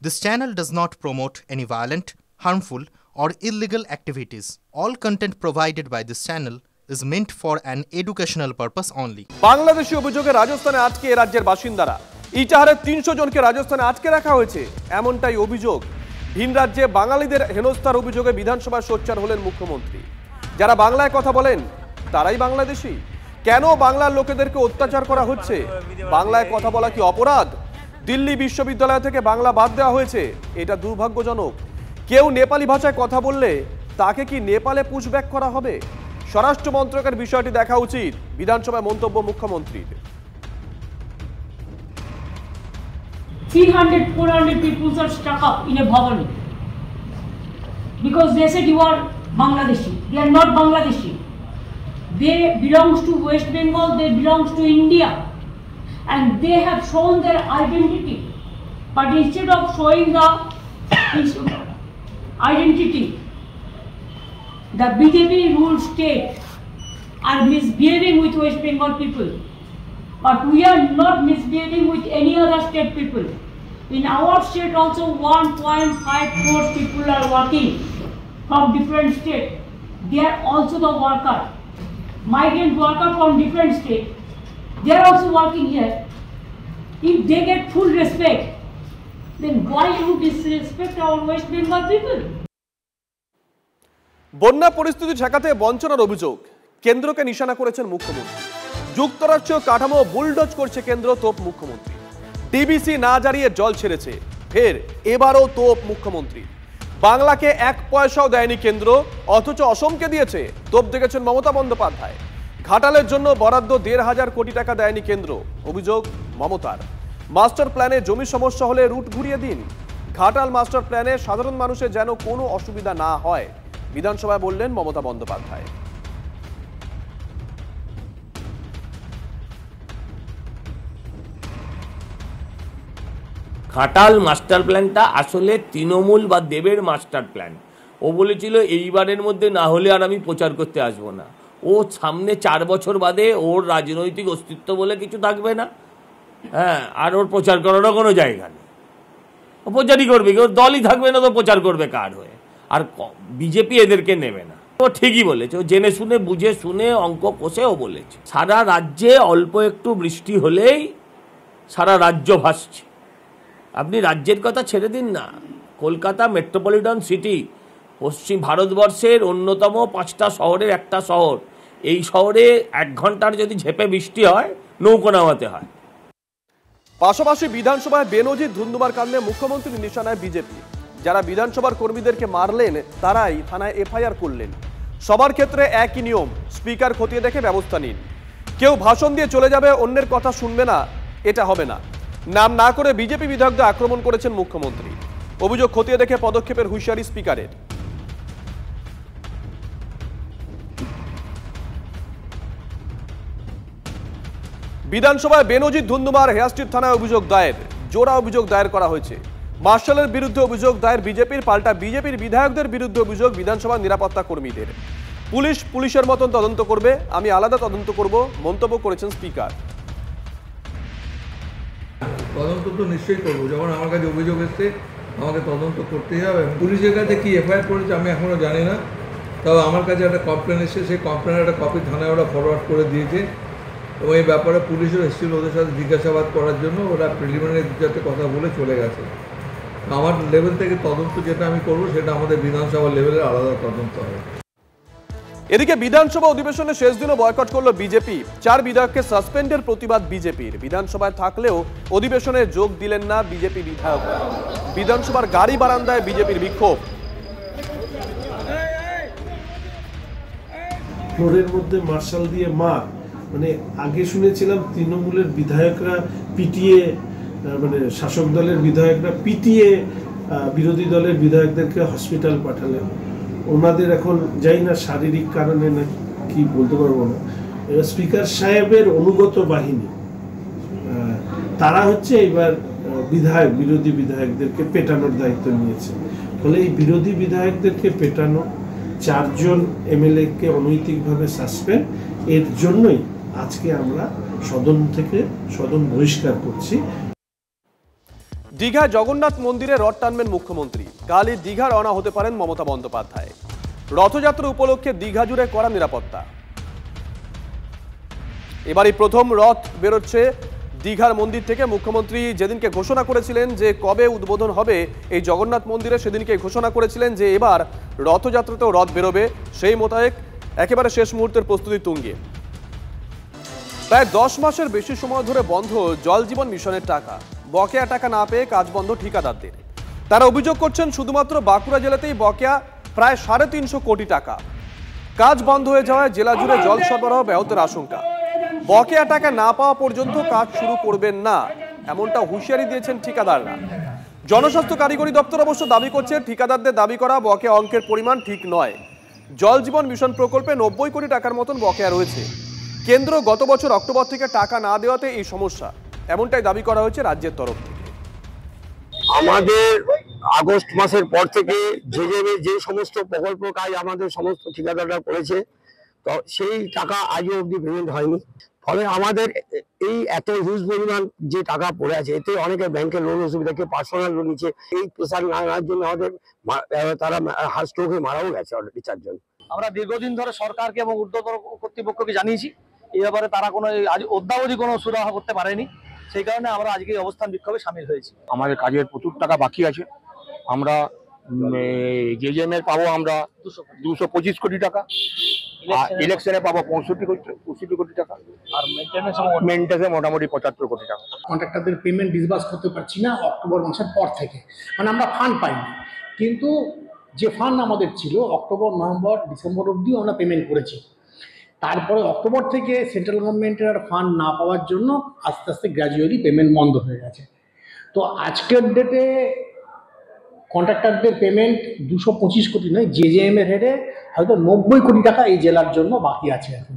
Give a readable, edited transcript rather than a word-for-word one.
This channel does not promote any violent, harmful, or illegal activities. All content provided by this channel is meant for an educational purpose only. Bangladeshi অভিযোগে রাজস্থানে আটকে এ রাজ্যের বাসিন্দারা। ইটাহারে ৩০০ জনকে রাজস্থানে আটকে রাখা হয়েছে, এমনটাই অভিযোগ। ভিন রাজ্যে বাঙালিদের হেনস্থার অভিযোগে বিধানসভায় সোচ্চার হলেন মুখ্যমন্ত্রী। যারা বাংলায় কথা বলেন তারাই বাংলাদেশী। কেন বাংলার লোকেদেরকে অত্যাচার করা হচ্ছে? বাংলায় কথা বলা কি অপরাধ? দিল্লি বিশ্ববিদ্যালয় থেকে বাংলা বাদ দেওয়া হয়েছে, এটা দুর্ভাগ্যজনক। কেউ নেপালি ভাষায় কথা বললে তাকে কি নেপালে পুশব্যাক করা হবে? স্বরাষ্ট্র মন্ত্রকের বিষয়টি দেখা উচিত, বিধানসভায় মন্তব্য মুখ্যমন্ত্রীর। 300-400 people are stuck up in a bhavani because they said you are Bangladeshi. They are not Bangladeshi. They belongs to West Bengal, they belongs to India, and they have shown their identity. But instead of showing the identity, the BJP ruled state are misbehaving with West Bengal people. But we are not misbehaving with any other state people. In our state also 1.5 crore people are working from different states. They are also the worker. Migrant worker from different states. They are also working here. If they get full respect, then why you disrespect our West Bengal people? বন্যা পরিস্থিতি ঠেকাতে বঞ্চনার অভিযোগ কেন্দ্রকে নিশানা করেছেন মুখ্যমন্ত্রী। যুক্তরাষ্ট্রীয় কাঠামো বুলডোজ করছে কেন্দ্র, তোপ মুখ্যমন্ত্রী। ডিবিসি না জারিয়ে জল ছেড়েছে, ফের এবারও তোপ মুখ্যমন্ত্রী। বাংলাকে 1 পয়সাও দেয়নি কেন্দ্র, অথচ অসমকে দিয়েছে, তোপ দেখেছেন মমতা বন্দ্যোপাধ্যায়। ঘাটালের জন্য বরাদ্দ 1,500 কোটি টাকা দেয়নি কেন্দ্র, অভিযোগ মমতার। মাস্টার প্ল্যানে জমি সমস্যা হলে রুট ঘুরিয়ে দিন। ঘাটাল মাস্টার প্ল্যানে সাধারণ মানুষের যেন কোনো অসুবিধা না হয়, বিধানসভায় বললেন মমতা বন্দ্যোপাধ্যায়। ঘাটাল মাস্টার প্ল্যানটা আসলে তৃণমূল বা দেবের মাস্টার প্ল্যান। ও বলেছিল এইবারের মধ্যে না হলে আর আমি প্রচার করতে আসবো না। ও সামনে 4 বছর বাদে ওর রাজনৈতিক অস্তিত্ব বলে কিছু থাকবে না। হ্যাঁ, আর ওর প্রচার করারও কোনো জায়গা নেই। ও প্রচারই করবে, ওর দলই থাকবে না তো প্রচার করবে কার হয়ে? আর বিজেপি এদেরকে নেবে না। ও ঠিকই বলেছে, ও জেনে শুনে বুঝে শুনে অঙ্ক কষেও বলেছে। সারা রাজ্যে অল্প একটু বৃষ্টি হলেই সারা রাজ্য ভাসছে। আপনি রাজ্যের কথা ছেড়ে দিন না, কলকাতা মেট্রোপলিটন সিটি পশ্চিম ভারতবর্ষের অন্যতম 5টা শহরের একটা শহর। এই শহরে 1 ঘন্টার যদি ঝেপে বৃষ্টি হয়, নৌকো নামাতে হয়। পাশাপাশি বিধানসভায় বেনজির ধুন্ধুমার কাণ্ডে মুখ্যমন্ত্রী নিশানায় বিজেপি। যারা বিধানসভার কর্মীদেরকে মারলেন তারাই থানায় এফআইআর করলেন। সবার ক্ষেত্রে একই নিয়ম, স্পিকার খতিয়ে দেখে ব্যবস্থা নিন। কেউ ভাষণ দিয়ে চলে যাবে, অন্যের কথা শুনবে না, এটা হবে না। নাম না করে বিজেপি বিধায়কদের আক্রমণ করেছেন মুখ্যমন্ত্রী। অভিযোগ খতিয়ে দেখে পদক্ষেপের হুঁশিয়ারি স্পিকারের। বিধানসভায় বেনজির ধুন্ধুমার হেয়ারস্ট্রিট থানায় অভিযোগ দায়ের, জোড়া অভিযোগ দায়ের করা হয়েছে। মার্শালের বিরুদ্ধে অভিযোগ দায়ের বিজেপির, পাল্টা বিজেপির বিধায়কদের বিরুদ্ধে অভিযোগ বিধানসভার নিরাপত্তা কর্মীদের। পুলিশের মতন তদন্ত করবে, আমি আলাদা তদন্ত করব, মন্তব্য করেছেন স্পিকার। তদন্ত তো নিশ্চয়ই করবো, যখন আমার কাছে অভিযোগ এসছে আমাকে তদন্ত করতেই হবে। পুলিশের কাছে কি এফআইআর করেছে আমি এখনও জানি না, তবে আমার কাছে একটা কমপ্লেন এসেছে, সেই কমপ্লেনের একটা কপি থানায় ওরা ফরওয়ার্ড করে দিয়েছে এবং এই ব্যাপারে পুলিশও এসেছিল ওদের সাথে জিজ্ঞাসাবাদ করার জন্য। ওরা প্রিলিমিনারি যাতে কথা বলে চলে গেছে। আমার লেভেল থেকে তদন্ত যেটা আমি করবো সেটা আমাদের বিধানসভা লেভেলের আলাদা তদন্ত হবে। এদিকে বিধানসভা অধিবেশনের শেষ দিনও বয়কট করলো বিজেপি। 4 বিধায়ককে সাসপেন্ডের প্রতিবাদ বিজেপির। বিধানসভায় থাকলেও অধিবেশনে যোগ দিলেন না বিজেপি বিধায়করা। বিধানসভার গাড়ি বারান্দায় বিজেপির বিক্ষোভ। ফ্লোরের মধ্যে মার্শাল দিয়ে মার, মানে আগে শুনেছিলাম তৃণমূলের বিধায়করা পিটিয়ে, মানে শাসক দলের বিধায়করা পিটিয়ে বিরোধী দলের বিধায়কদেরকে হসপিটাল পাঠালেন। ওনাদের এখন যাই না শারীরিক কারণে না কি বলতে পারবো না। এবার স্পিকার সাহেবের অনুগত বাহিনী তারা হচ্ছে এবার বিরোধী বিধায়কদেরকে পেটানোর দায়িত্ব নিয়েছে। ফলে এই বিরোধী বিধায়কদেরকে পেটানো, 4 জন এমএলএকে অনৈতিকভাবে সাসপেন্ড, এর জন্যই আজকে আমরা সদন থেকে বহিষ্কার করছি। দীঘা জগন্নাথ মন্দিরে রথ টানবেন মুখ্যমন্ত্রী। কালই দীঘা রওনা হতে পারেন মমতা বন্দ্যোপাধ্যায়। রথযাত্রা উপলক্ষে দীঘা জুড়ে কড়া নিরাপত্তা। এবারই প্রথম রথ বেরোচ্ছে দীঘার মন্দির থেকে। মুখ্যমন্ত্রী যেদিনকে ঘোষণা করেছিলেন যে কবে উদ্বোধন হবে এই জগন্নাথ মন্দিরে, সেদিনকে ঘোষণা করেছিলেন যে এবার রথযাত্রাতেও রথ বেরোবে। সেই মোতাবেক একেবারে শেষ মুহূর্তের প্রস্তুতি তুঙ্গে। প্রায় 10 মাসের বেশি সময় ধরে বন্ধ জল জীবন মিশনের টাকা। বকেয়া টাকা না পেয়ে কাজ বন্ধ ঠিকাদারদের। তারা অভিযোগ করছেন শুধুমাত্র বাঁকুড়া জেলাতেই বকেয়া প্রায় 350 কোটি টাকা। কাজ বন্ধ হয়ে যাওয়ায় জেলা জুড়ে জল সরবরাহ ব্যাহতের আশঙ্কা। বকেয়া টাকা না পাওয়া পর্যন্ত কাজ শুরু করবেন না, এমনটা হুঁশিয়ারি দিয়েছেন ঠিকাদাররা। জনস্বাস্থ্য কারিগরি দপ্তর অবশ্য দাবি করছে ঠিকাদারদের দাবি করা বকেয়া অঙ্কের পরিমাণ ঠিক নয়। জল জীবন মিশন প্রকল্পে 90 কোটি টাকার মতন বকেয়া রয়েছে। কেন্দ্র গত বছর অক্টোবর থেকে টাকা না দেওয়াতে এই সমস্যা, এমনটাই দাবি করা হয়েছে রাজ্যের তরফ থেকে। আমাদের আগস্ট মাসের পর থেকে যে সমস্ত প্রকল্প কাজ আমাদের সমস্ত ঠিকাদাররা করেছে, তো সেই টাকা আজও অবধি পেমেন্ট হয়নি। ফলে আমাদের এই এত হিউজ পরিমাণ যে টাকা পড়ে আছে, এতে অনেকে ব্যাংকের লোন অসুবিধা, কেউ পার্সোনাল লোন নিচ্ছে। এই প্রেশার না নেওয়ার জন্য আমাদের তারা হার্ট স্ট্রোকে মারাও গেছে অলরেডি 4 জন। আমরা দীর্ঘদিন ধরে সরকারকে এবং ঊর্ধ্বতন কর্তৃপক্ষকে জানিয়েছি, এই ব্যাপারে তারা কোনো অদ্যাবধি কোনো সুরাহা করতে পারেনি। সেই কারণে আমরা আজকে অবস্থান বিক্ষোভে সামিল হয়েছি। আমাদের কাজের প্রচুর টাকা বাকি আছে। আমরা জেজেএমএর পাবো আমরা 225 কোটি টাকা, ইলেকশনে পাবো 65 কোটি টাকা, আর মেইনটেনেন্সে মোটামুটি 75 কোটি টাকা। কন্ট্রাক্টরদের পেমেন্ট ডিসবার্স করতে পারছি না অক্টোবর মাসের পর থেকে, মানে আমরা ফান্ড পাইনি। কিন্তু যে ফান্ড আমাদের ছিল অক্টোবর, নভেম্বর, ডিসেম্বর অবধিও আমরা পেমেন্ট করেছি। তারপরে অক্টোবর থেকে সেন্ট্রাল গভর্নমেন্টের ফান্ড না পাওয়ার জন্য আস্তে আস্তে গ্র্যাজুয়ালি পেমেন্ট বন্ধ হয়ে গেছে। তো আজকের ডেটে কন্ট্রাক্টরদের পেমেন্ট 225 কোটি নয়, জেজেএম এর হেডে হয়তো 90 কোটি টাকা এই জেলার জন্য বাকি আছে এখন।